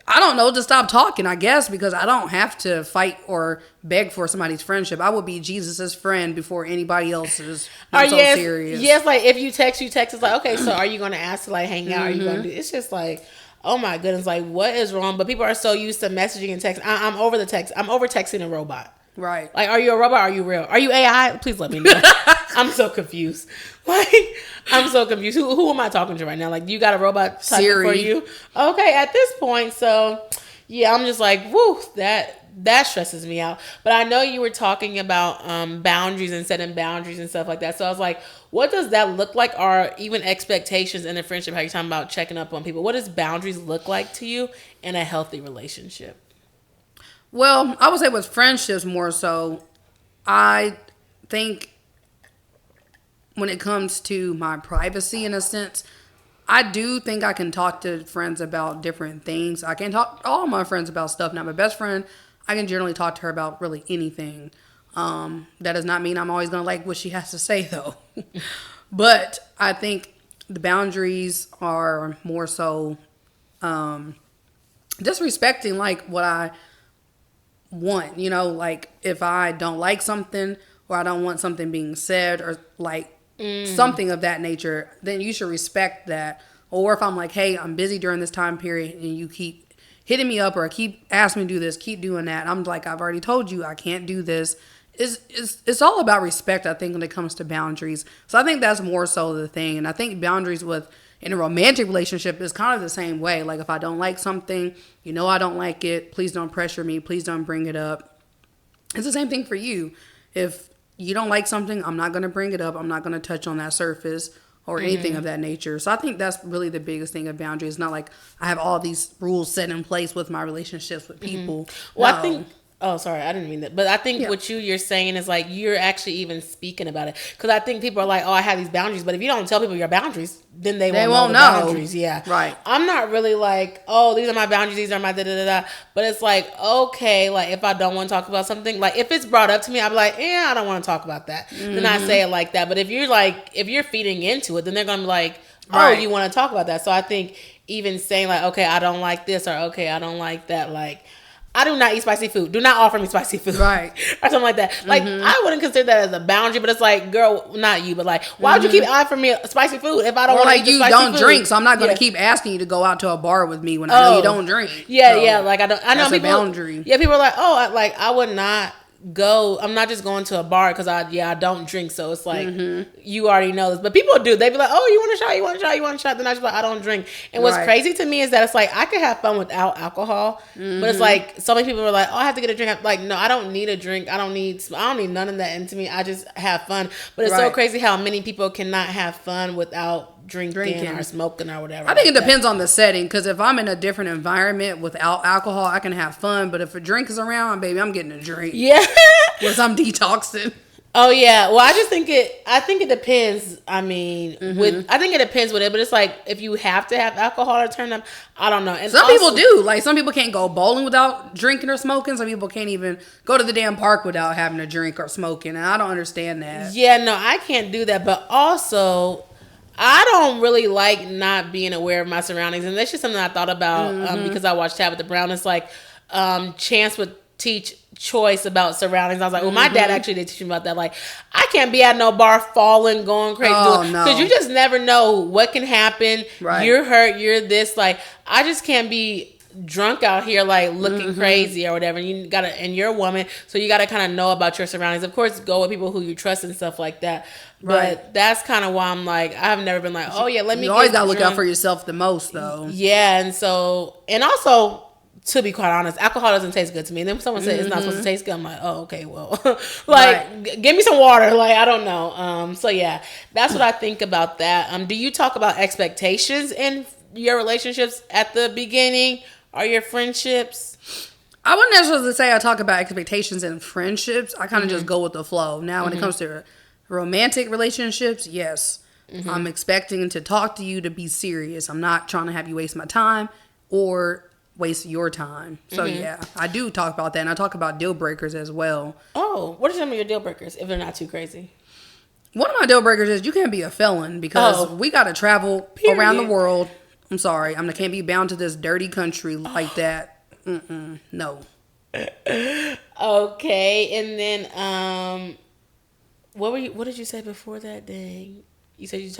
I don't know, just stop talking, I guess, because I don't have to fight or beg for somebody's friendship. I would be Jesus's friend before anybody else's. I'm so serious. Yes, like, if you text, it's like, okay, so are you going to ask to, like, hang out? Are you going to do... It's just like... Oh my goodness, like what is wrong? But people are so used to messaging and text. I'm over the text. I'm over texting a robot. Right. Like, are you a robot? Are you real? Are you AI? Please let me know. I'm so confused. Like, I'm so confused. Who am I talking to right now? Like, you got a robot typing for you? Okay, at this point, so yeah, I'm just like, woo, that stresses me out. But I know you were talking about boundaries and setting boundaries and stuff like that. So I was like, what does that look like? Or even expectations in a friendship? How you're talking about checking up on people. What does boundaries look like to you in a healthy relationship? Well, I would say with friendships more so, I think when it comes to my privacy in a sense, I do think I can talk to friends about different things. I can talk to all my friends about stuff. Now, my best friend, I can generally talk to her about really anything. That does not mean I'm always going to like what she has to say, though. But I think the boundaries are more so just respecting, like, what I want. You know, like, if I don't like something or I don't want something being said or, like, something of that nature, then you should respect that. Or if I'm like, hey, I'm busy during this time period and you keep hitting me up or keep asking me to do this, keep doing that, I'm like, I've already told you I can't do this. It's all about respect, I think, when it comes to boundaries. So I think that's more so the thing. And I think boundaries in a romantic relationship is kind of the same way. Like, if I don't like something, you know I don't like it, please don't pressure me, please don't bring it up. It's the same thing for you. If you don't like something, I'm not going to bring it up. I'm not going to touch on that surface or anything of that nature. So I think that's really the biggest thing of boundaries. It's not like I have all these rules set in place with my relationships with people. Well, no. I think... Oh, sorry, I didn't mean that. But I think what you're saying is like you're actually even speaking about it. Because I think people are like, oh, I have these boundaries. But if you don't tell people your boundaries, then they won't know the boundaries. Yeah. Right. I'm not really like, oh, these are my boundaries. These are my da-da-da-da. But it's like, okay, like if I don't want to talk about something, like if it's brought up to me, I'll be like, I don't want to talk about that. Then I say it like that. But if you're feeding into it, then they're going to be like, oh, you want to talk about that. So I think even saying like, okay, I don't like this or okay, I don't like that, like, I do not eat spicy food. Do not offer me spicy food. Right. Or something like that. Like, I wouldn't consider that as a boundary, but it's like, girl, not you, but like, why would you keep offering me spicy food if I don't want to eat the spicy food? Like, you don't drink, so I'm not going to keep asking you to go out to a bar with me when I know you don't drink. Yeah, so like, I know that's people. A boundary. Yeah, people are like, I would not I'm not just going to a bar because I don't drink. So it's like, you already know this. But people do. They be like, oh, you want a shot? You want a shot? You want a shot? Then I just like, I don't drink. And what's crazy to me is that it's like, I could have fun without alcohol. But it's like, so many people are like, oh, I have to get a drink. I'm like, no, I don't need a drink. I don't need none of that into me. I just have fun. But it's so crazy how many people cannot have fun without drinking or smoking or whatever. I think it depends on the setting, because if I'm in a different environment without alcohol, I can have fun. But if a drink is around, baby, I'm getting a drink. Yeah. Because I'm detoxing. Oh yeah. Well, I think it depends. I mean, I think it depends with it, but it's like, if you have to have alcohol to turn up, I don't know. And some people do. Like, some people can't go bowling without drinking or smoking. Some people can't even go to the damn park without having a drink or smoking. And I don't understand that. Yeah, no, I can't do that. But also, I don't really like not being aware of my surroundings. And that's just something I thought about because I watched Tabitha Brown. It's like, Chance would teach Choice about surroundings. I was like, well, my dad actually did teach me about that. Like, I can't be at no bar falling, going crazy. Oh, no. Because you just never know what can happen. Right. You're hurt. You're this. Like, I just can't be drunk out here, like, looking crazy or whatever. And you're a woman, so you gotta kind of know about your surroundings. Of course, go with people who you trust and stuff like that. But that's kind of why I'm like, I've never been like, oh yeah, let me. You always gotta look out for yourself the most, though. Yeah, and also, to be quite honest, alcohol doesn't taste good to me. And then someone says it's not supposed to taste good, I'm like, oh, okay, well, like, give me some water. Like, I don't know. So yeah, that's what I think about that. Do you talk about expectations in your relationships at the beginning or your friendships? I wouldn't necessarily say I talk about expectations in friendships. I kind of just go with the flow. Now, when it comes to romantic relationships, yes, I'm expecting to talk to you to be serious. I'm not trying to have you waste my time or waste your time. So yeah, I do talk about that, and I talk about deal breakers as well. Oh, what are some of your deal breakers if they're not too crazy? One of my deal breakers is you can't be a felon, because we got to travel around the world. I'm sorry, I can't be bound to this dirty country like that. No. Okay, and then what did you say before that? Dang. You said you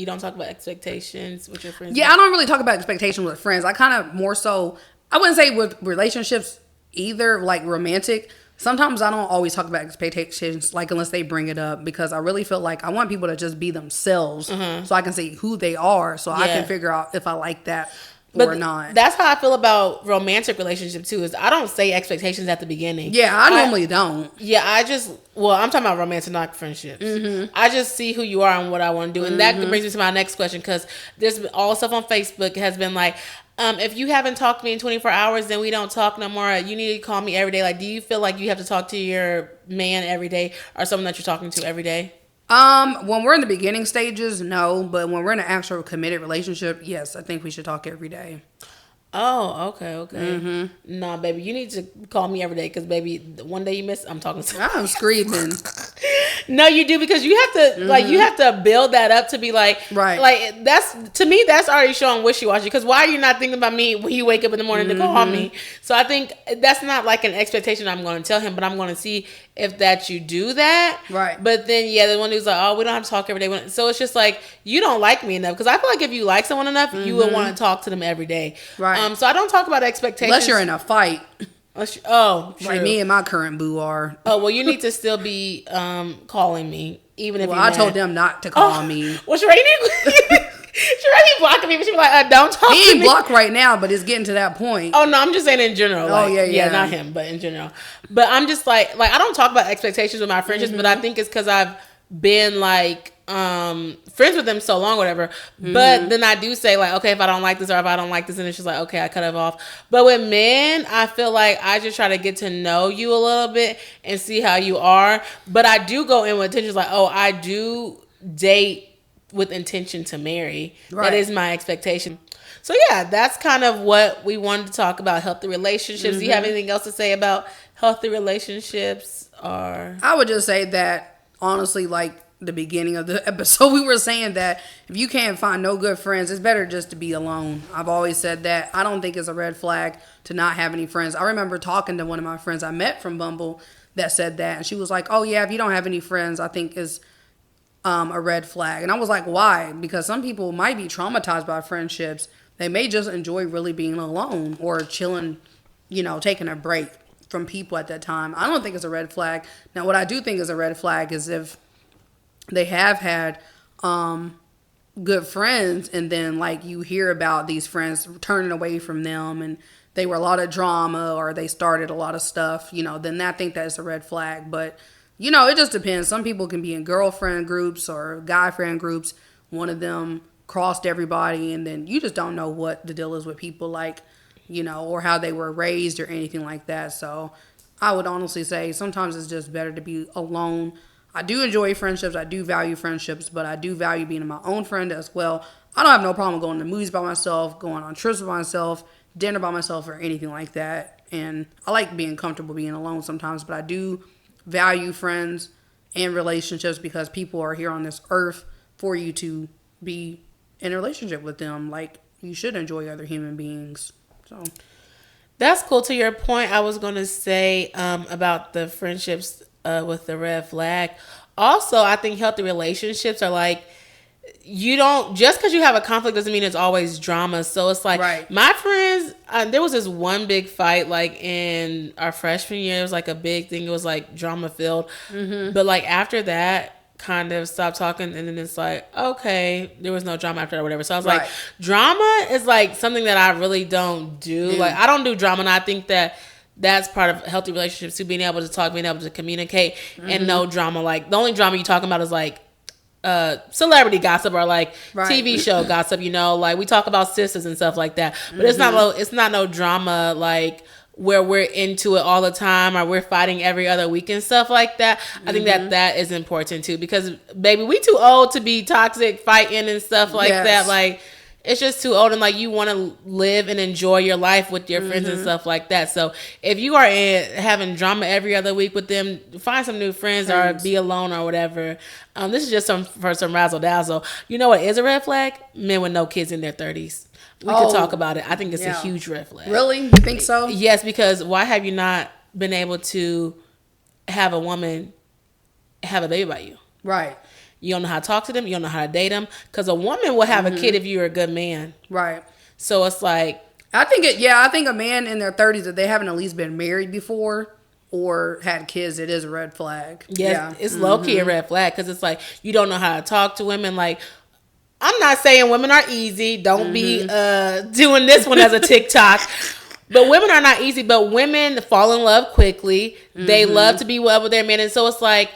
don't talk about expectations with your friends. Yeah, I don't really talk about expectations with friends. I kind of more so, I wouldn't say with relationships either, like romantic. Sometimes I don't always talk about expectations, like, unless they bring it up, because I really feel like I want people to just be themselves, so I can see who they are, so I can figure out if I like that or not. That's how I feel about romantic relationship too, is I don't say expectations at the beginning. Yeah, I normally don't. Yeah, I'm talking about romantic, not friendships. I just see who you are and what I want to do. And that brings me to my next question, because there's been all stuff on Facebook has been like, if you haven't talked to me in 24 hours, then we don't talk no more. You need to call me every day. Like, do you feel like you have to talk to your man every day, or someone that you're talking to every day? When we're in the beginning stages, no. But when we're in an actual committed relationship, yes, I think we should talk every day. Oh, okay. Nah, baby, you need to call me every day, because, baby, one day you miss, I'm talking to you. I'm screaming. No, you do, because you have to like, you have to build that up to be like, like, that's, to me, that's already showing wishy-washy, because why are you not thinking about me when you wake up in the morning to call me? So I think that's not like an expectation I'm going to tell him, but I'm going to see if that you do that. Right. But then, yeah, the one who's like, oh, we don't have to talk every day. So it's just like, you don't like me enough, because I feel like if you like someone enough, you would want to talk to them every day. Right. So I don't talk about expectations. Unless you're in a fight. Oh, true. Like me and my current boo are. Oh, well, you need to still be calling me, even if well, you're I mad. told them not to call me. Well, Sheree blocking me, but she be like, don't talk to me. He ain't blocked right now, but it's getting to that point. Oh, no, I'm just saying in general. Like, yeah. not him, but in general. But I'm just like I don't talk about expectations with my friendships, but I think it's because I've been like friends with them so long, whatever. But then I do say like, okay, if I don't like this, or if I don't like this, and it's just like, okay, I cut it off. But with men, I feel like I just try to get to know you a little bit and see how you are. But I do go in with intentions like, oh, I do date with intention to marry. Right. That is my expectation. So yeah, that's kind of what we wanted to talk about, healthy relationships. Do you have anything else to say about healthy relationships? Or I would just say that, honestly, like the beginning of the episode, we were saying that if you can't find no good friends, it's better just to be alone. I've always said that. I don't think it's a red flag to not have any friends. I remember talking to one of my friends I met from Bumble that said that, and she was like, oh yeah, if you don't have any friends, I think is a red flag. And I was like, why? Because some people might be traumatized by friendships. They may just enjoy really being alone or chilling, taking a break. from people at that time. I don't think it's a red flag. Now, what I do think is a red flag is if they have had good friends, and then like you hear about these friends turning away from them, and they were a lot of drama, or they started a lot of stuff, then I think that's a red flag. But it just depends. Some people can be in girlfriend groups or guy friend groups. One of them crossed everybody, and then you just don't know what the deal is with people, like, or how they were raised or anything like that. So I would honestly say sometimes it's just better to be alone. I do enjoy friendships. I do value friendships, but I do value being my own friend as well. I don't have no problem going to movies by myself, going on trips by myself, dinner by myself, or anything like that. And I like being comfortable being alone sometimes, but I do value friends and relationships because people are here on this earth for you to be in a relationship with them. Like, you should enjoy other human beings. So that's cool. To your point, I was going to say about the friendships with the red flag. Also, I think healthy relationships are like, you don't, just because you have a conflict doesn't mean it's always drama. So it's like, right. My friends, there was this one big fight like in our freshman year. It was like a big thing. It was like drama filled. Mm-hmm. But like after that, kind of stopped talking, and then it's like, okay, there was no drama after that or whatever. So I was like, drama is like something that I really don't do. Like, I don't do drama, and I think that that's part of healthy relationships too, being able to talk, being able to communicate, and no drama. Like, the only drama you're talking about is like celebrity gossip or like TV show gossip, like we talk about sisters and stuff like that. But it's not no drama like where we're into it all the time or we're fighting every other week and stuff like that. I think that is important too, because baby, we too old to be toxic, fighting and stuff like that. Like, it's just too old, and like you want to live and enjoy your life with your friends and stuff like that. So if you are having drama every other week with them, find some new friends or be alone or whatever. This is just for some razzle dazzle. You know what is a red flag? Men with no kids in their 30s. We could talk about it. I think it's a huge red flag. Really? You think so? Yes, because why have you not been able to have a woman have a baby by you? Right. You don't know how to talk to them. You don't know how to date them. Because a woman will have a kid if you're a good man. Right. So it's like, I think a man in their 30s, if they haven't at least been married before or had kids, it is a red flag. Yes, it's low-key a red flag, because it's like, you don't know how to talk to women. Like, I'm not saying women are easy. Don't be doing this one as a TikTok. But women are not easy. But women fall in love quickly. They love to be well with their men. And so it's like,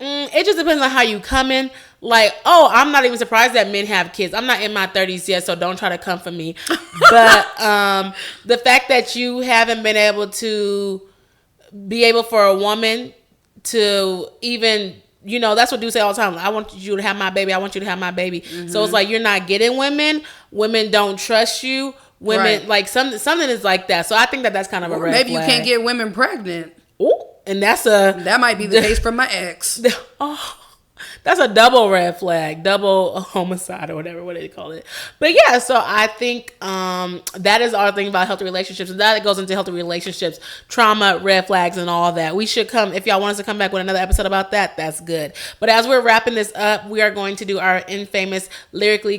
it just depends on how you come in. Like, I'm not even surprised that men have kids. I'm not in my 30s yet, so don't try to come for me. But the fact that you haven't been able to be able for a woman to even, that's what dudes say all the time. I want you to have my baby. I want you to have my baby. So it's like, you're not getting women. Women don't trust you. Women, like something is like that. So I think that's kind of a red flag. Maybe you can't get women pregnant. Ooh. And that might be the case from my ex. That's a double red flag, double homicide or whatever, what do they call it? But yeah, so I think that is our thing about healthy relationships. And that goes into healthy relationships, trauma, red flags, and all that. We should come, if y'all want us to come back with another episode about that, that's good. But as we're wrapping this up, we are going to do our infamous lyrically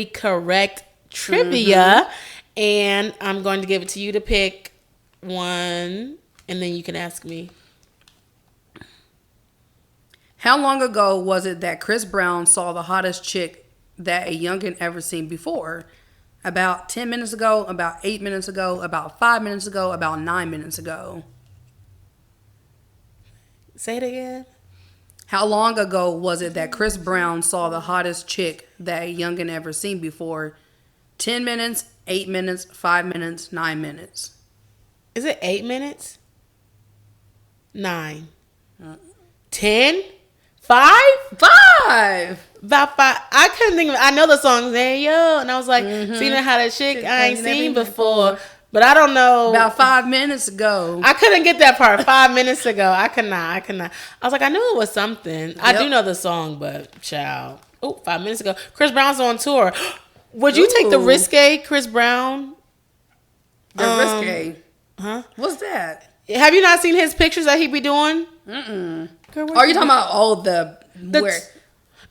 correct trivia. And I'm going to give it to you to pick one. And then you can ask me. How long ago was it that Chris Brown saw the hottest chick that a youngin' ever seen before? About 10 minutes ago, about 8 minutes ago, about 5 minutes ago, about 9 minutes ago. Say it again. How long ago was it that Chris Brown saw the hottest chick that a youngin' ever seen before? 10 minutes, 8 minutes, 5 minutes, 9 minutes. Is it 8 minutes? 9. 10? 5? 5. About 5. I couldn't think of it. I know the song, Hey Yo. And I was like, seeing how that chick I ain't seen before. But I don't know. About 5 minutes ago. I couldn't get that part. 5 minutes ago. I could not. I was like, I knew it was something. I do know the song, but child. 5 minutes ago. Chris Brown's on tour. Would you take the risque Chris Brown? The risque? Huh? What's that? Have you not seen his pictures that he be doing? Girl, are you talking about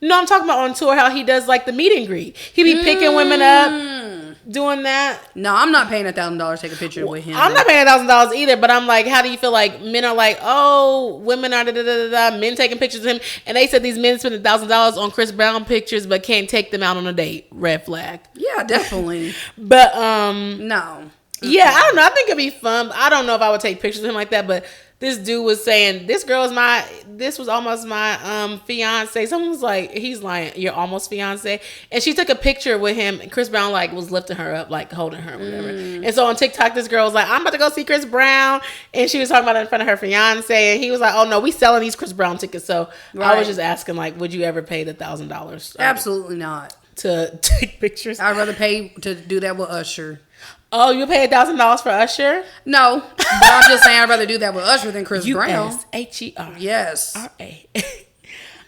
No, I'm talking about on tour how he does like the meet and greet. He be picking women up. doing that? No, I'm not paying $1,000 to take a picture with him. I'm not paying $1,000 either, but I'm like, how do you feel like men are like, oh, women are men taking pictures of him, and they said these men spend $1,000 on Chris Brown pictures, but can't take them out on a date. Red flag. Yeah, definitely. But no. Yeah, I don't know. I think it'd be fun. I don't know if I would take pictures of him like that, but this dude was saying, this was almost my fiance. Someone was like, he's lying, you're almost fiance. And she took a picture with him, and Chris Brown like was lifting her up, like holding her or whatever. And so on TikTok, this girl was like, I'm about to go see Chris Brown. And she was talking about it in front of her fiance. And he was like, oh no, we selling these Chris Brown tickets. So I was just asking, like, would you ever pay the $1,000? Absolutely not. To take pictures? I'd rather pay to do that with Usher. Oh, you pay $1,000 for Usher? No, but I'm just saying I'd rather do that with Usher than Chris Brown. USHER. Yes. RA.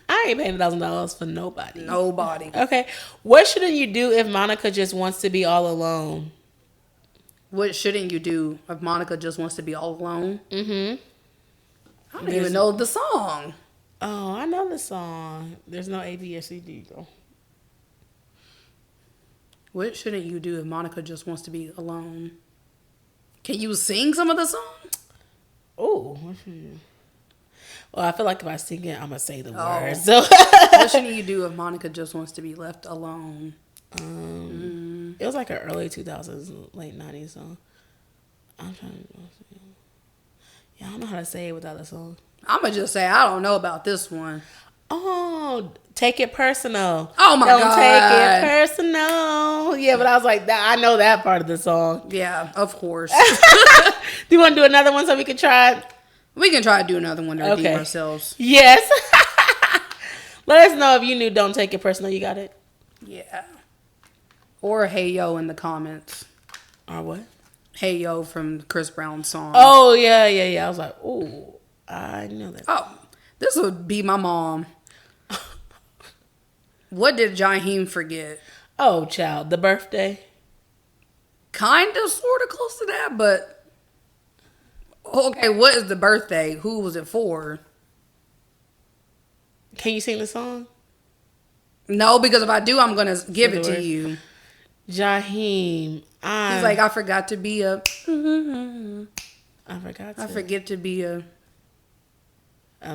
I ain't paying $1,000 for nobody. Nobody. Okay. What shouldn't you do if Monica just wants to be all alone? What shouldn't you do if Monica just wants to be all alone? Mm-hmm. I don't even know the song. Oh, I know the song. There's no A, B, or C, D, though. What shouldn't you do if Monica just wants to be alone? Can you sing some of the song? Oh. Well, I feel like if I sing it, I'm going to say the words. So. What shouldn't you do if Monica just wants to be left alone? It was like an early 2000s, late 90s song. I'm trying to... Yeah, I don't know how to say it without a song. I'm going to just say, I don't know about this one. Oh, Take It Personal. Oh my God. Don't take it personal. Yeah, but I was like, I know that part of the song. Yeah, of course. Do you want to do another one so we can try it? We can try to do another one to redeem ourselves. Yes. Let us know if you knew Don't Take It Personal. You got it? Yeah. Or Hey Yo in the comments. Or what? Hey Yo from Chris Brown's song. Oh, yeah. I was like, oh, I know that. Oh, this would be my mom. What did Jaheim forget? Oh, child, the birthday. Kind of, sort of close to that, but... Okay, what is the birthday? Who was it for? Can you sing the song? No, because if I do, I'm going to give it to you. Jaheim. He's like, I forgot to be a... I forget to be a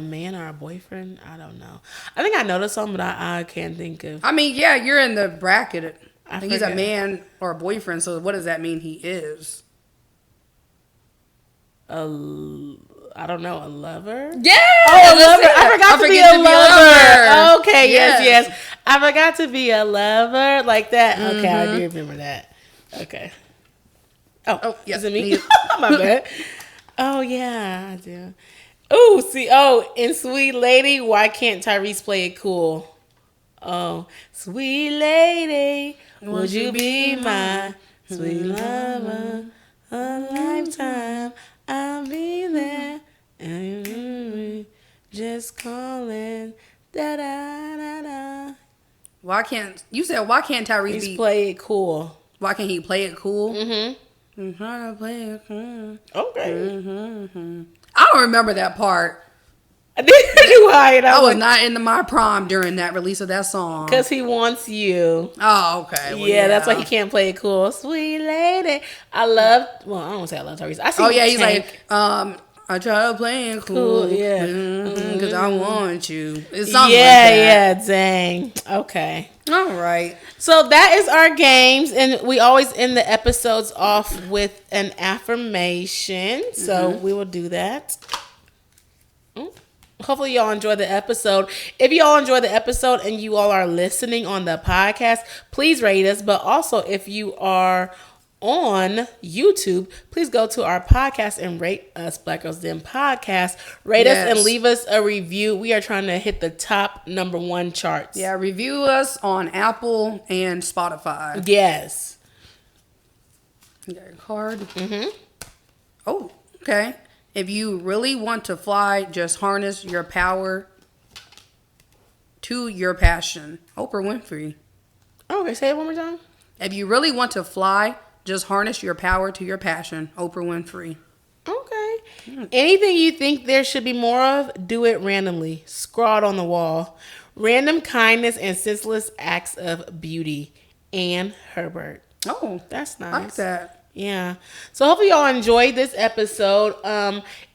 man or a boyfriend. I don't know. I think I know the song, but I can't think of. I mean, yeah, you're in the bracket. I think he's a man or a boyfriend. So what does that mean he is? I don't know, a lover? Yeah! Oh, a lover. I forgot to be a lover. Okay, yes. I forgot to be a lover. Like that. Mm-hmm. Okay, I do remember that. Okay. Oh yes. Is it me? My bad. Oh, yeah, I do. And Sweet Lady, why can't Tyrese play it cool? Oh, sweet lady, would you be my sweet lover? A lifetime, I'll be there. Just calling. Da da da da. Why can't Tyrese play it cool? Why can't he play it cool? Mm-hmm. I'm trying to play it cool. Okay. Mm-hmm. I don't remember that part. I was not in my prime during that release of that song. Because he wants you. Oh, okay. Well, yeah, that's why he can't play it cool. Sweet lady. I don't want to say I love Tyrese. He's like, I try to play it cool. Yeah. Because I want you. It's something like that. Yeah, dang. Okay. All right. So that is our games. And we always end the episodes off with an affirmation. So we will do that. Hopefully y'all enjoy the episode. If you all enjoy the episode and you all are listening on the podcast, please rate us. But also, if you are on YouTube, please go to our podcast and rate us, Black Girls Den Podcast. Rate us and leave us a review. We are trying to hit the top #1 charts. Yeah, review us on Apple and Spotify. Yes. You got your card? Mm-hmm. Oh, okay. If you really want to fly, just harness your power to your passion. Oprah Winfrey. Okay, say it one more time. If you really want to fly, just harness your power to your passion. Oprah Winfrey. Okay. Anything you think there should be more of, do it randomly. Scrawl it on the wall. Random kindness and senseless acts of beauty. Anne Herbert. Oh, that's nice. I like that. Yeah. So hopefully y'all enjoyed this episode.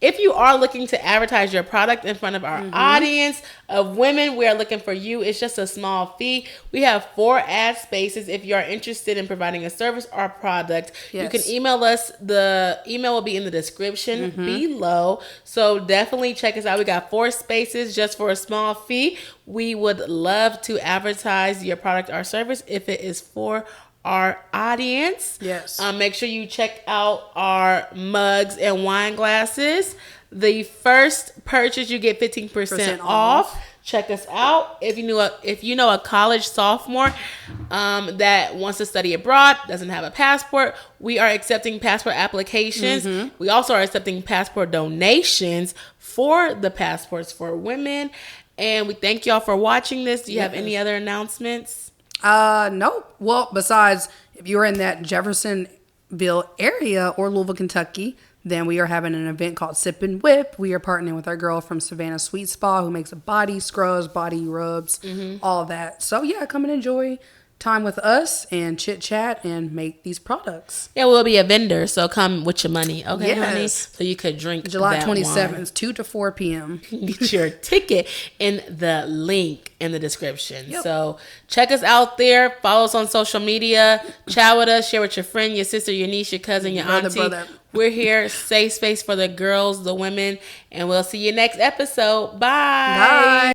If you are looking to advertise your product in front of our audience of women, we are looking for you. It's just a small fee. We have 4 ad spaces. If you are interested in providing a service or product, you can email us. The email will be in the description below. So definitely check us out. We got 4 spaces just for a small fee. We would love to advertise your product or service if it is for our audience. Yes. Make sure you check out our mugs and wine glasses. The first purchase you get 15% off. Check us out. If you know a college sophomore that wants to study abroad, doesn't have a passport, we are accepting passport applications. We also are accepting passport donations for the passports for women. And we thank y'all for watching this. Do you have any other announcements? No. Well, besides, if you're in that Jeffersonville area or Louisville, Kentucky, then we are having an event called Sip and Whip. We are partnering with our girl from Savannah Sweet Spa who makes body scrubs, body rubs, all that. So yeah, come and enjoy time with us and chit chat and make these products. Yeah, we'll be a vendor, so come with your money, okay, honey? So you could drink July that 27th, wine. 2 to 4 p.m. Get your ticket in the link in the description. So check us out there. Follow us on social media. Chat with us. Share with your friend, your sister, your niece, your cousin, your auntie. We're here. Safe space for the girls, the women, and we'll see you next episode. Bye.